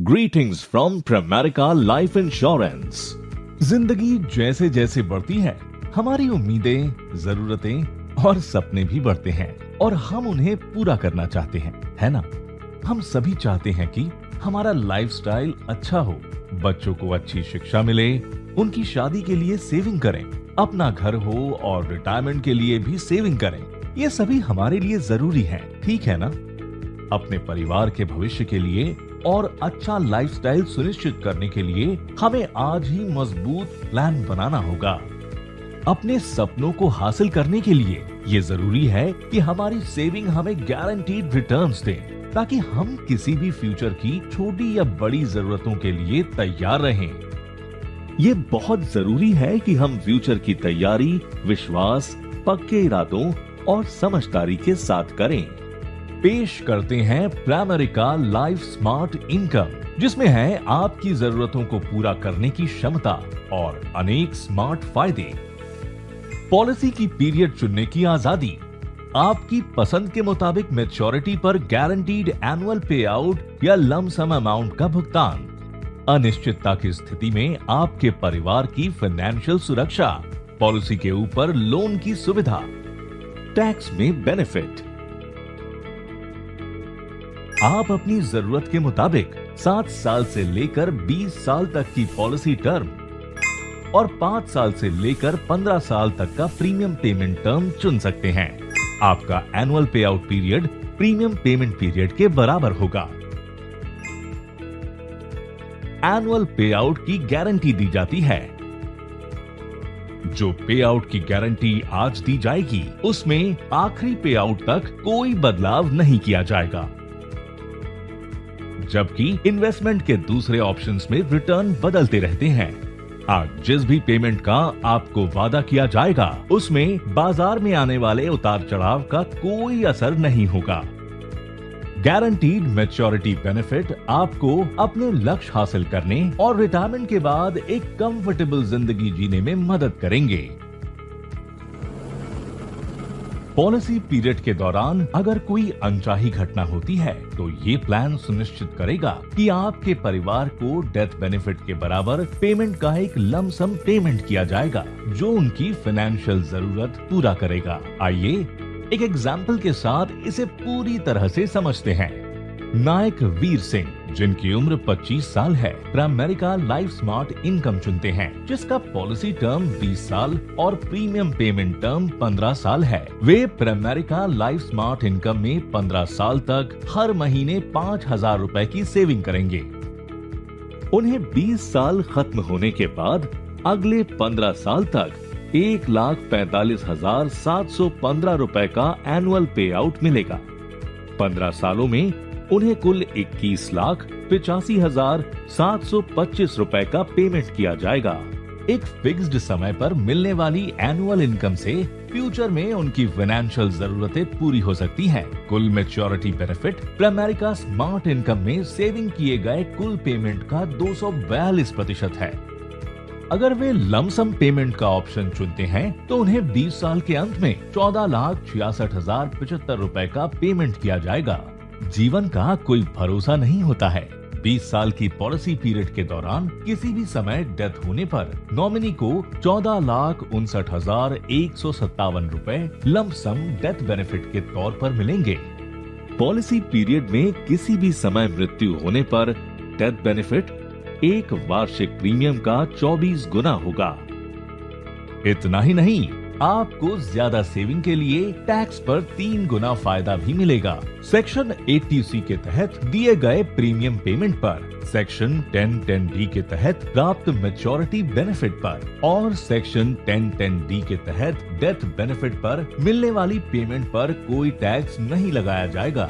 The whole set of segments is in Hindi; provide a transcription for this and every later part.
Greetings from Pramerica Life Insurance। जिंदगी जैसे जैसे बढ़ती है, हमारी उम्मीदें, जरूरतें और सपने भी बढ़ते हैं और हम उन्हें पूरा करना चाहते हैं, है ना? हम सभी चाहते हैं कि हमारा लाइफस्टाइल अच्छा हो, बच्चों को अच्छी शिक्षा मिले, उनकी शादी के लिए सेविंग करें, अपना घर हो और रिटायरमेंट के लिए भी सेविंग करें। ये सभी हमारे लिए जरूरी है, ठीक है ना? अपने परिवार के भविष्य के लिए और अच्छा लाइफस्टाइल सुनिश्चित करने के लिए हमें आज ही मजबूत प्लान बनाना होगा। अपने सपनों को हासिल करने के लिए ये जरूरी है कि हमारी सेविंग हमें गारंटीड रिटर्न्स दे, ताकि हम किसी भी फ्यूचर की छोटी या बड़ी जरूरतों के लिए तैयार रहें। ये बहुत जरूरी है कि हम फ्यूचर की तैयारी विश्वास, पक्के इरादों और समझदारी के साथ करें। पेश करते हैं प्रामेरिका लाइफ स्मार्ट इनकम, जिसमें है आपकी जरूरतों को पूरा करने की क्षमता और अनेक स्मार्ट फायदे। पॉलिसी की पीरियड चुनने की आजादी, आपकी पसंद के मुताबिक मैच्योरिटी पर गारंटीड एनुअल पे आउट या लम सम अमाउंट का भुगतान, अनिश्चितता की स्थिति में आपके परिवार की फाइनेंशियल सुरक्षा, पॉलिसी के ऊपर लोन की सुविधा, टैक्स में बेनिफिट। आप अपनी जरूरत के मुताबिक 7 साल से लेकर 20 साल तक की पॉलिसी टर्म और 5 साल से लेकर 15 साल तक का प्रीमियम पेमेंट टर्म चुन सकते हैं। आपका एनुअल पे out period premium payment period के बराबर होगा। एनुअल पे आउट की गारंटी दी जाती है। जो पे आउट की गारंटी आज दी जाएगी, उसमें आखिरी पे आउट तक कोई बदलाव नहीं किया जाएगा, जबकि इन्वेस्टमेंट के दूसरे ऑप्शंस में रिटर्न बदलते रहते हैं। आज जिस भी पेमेंट का आपको वादा किया जाएगा, उसमें बाजार में आने वाले उतार चढ़ाव का कोई असर नहीं होगा। गारंटीड मैच्योरिटी बेनिफिट आपको अपने लक्ष्य हासिल करने और रिटायरमेंट के बाद एक कंफर्टेबल जिंदगी जीने में मदद करेंगे। पॉलिसी पीरियड के दौरान अगर कोई अनचाही घटना होती है, तो ये प्लान सुनिश्चित करेगा कि आपके परिवार को डेथ बेनिफिट के बराबर पेमेंट का एक लमसम पेमेंट किया जाएगा, जो उनकी फाइनेंशियल जरूरत पूरा करेगा। आइए एक एग्जाम्पल के साथ इसे पूरी तरह से समझते हैं। नायक वीर सिंह, जिनकी उम्र 25 साल है, प्रामेरिका लाइफ स्मार्ट इनकम चुनते हैं, जिसका पॉलिसी टर्म 20 साल और प्रीमियम पेमेंट टर्म 15 साल है। वे प्रामेरिका लाइफ स्मार्ट इनकम में 15 साल तक हर महीने 5,000 रुपए की सेविंग करेंगे। उन्हें 20 साल खत्म होने के बाद अगले 15 साल तक 1,45,715 रुपए का एनुअल पे आउट मिलेगा। 15 सालों में उन्हें कुल 21,85,725 रुपए का पेमेंट किया जाएगा। एक फिक्स्ड समय पर मिलने वाली एनुअल इनकम से फ्यूचर में उनकी फाइनेंशियल जरूरतें पूरी हो सकती हैं। कुल मैच्योरिटी बेनिफिट प्रामेरिका स्मार्ट इनकम में सेविंग किए गए कुल पेमेंट का 242% है। अगर वे लमसम पेमेंट का ऑप्शन चुनते हैं, तो उन्हें 20 साल के अंत में 14,66,075 रुपए का पेमेंट किया जाएगा। जीवन का कोई भरोसा नहीं होता है। 20 साल की पॉलिसी पीरियड के दौरान किसी भी समय डेथ होने पर नॉमिनी को 14,59,157 रुपए लमसम डेथ बेनिफिट के तौर पर मिलेंगे। पॉलिसी पीरियड में किसी भी समय मृत्यु होने पर डेथ बेनिफिट एक वार्षिक प्रीमियम का 24 गुना होगा। इतना ही नहीं, आपको ज्यादा सेविंग के लिए टैक्स पर 3 गुना फायदा भी मिलेगा। सेक्शन 80C के तहत दिए गए प्रीमियम पेमेंट पर, सेक्शन 1010D के तहत प्राप्त मैच्योरिटी बेनिफिट पर और सेक्शन 1010D के तहत डेथ बेनिफिट पर मिलने वाली पेमेंट पर कोई टैक्स नहीं लगाया जाएगा।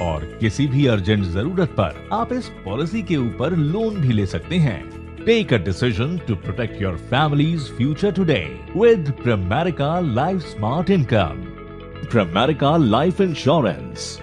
और किसी भी अर्जेंट जरूरत पर आप इस पॉलिसी के ऊपर लोन भी ले सकते हैं। Take a decision to protect your family's future today with Pramerica Life Smart Income. Pramerica Life Insurance.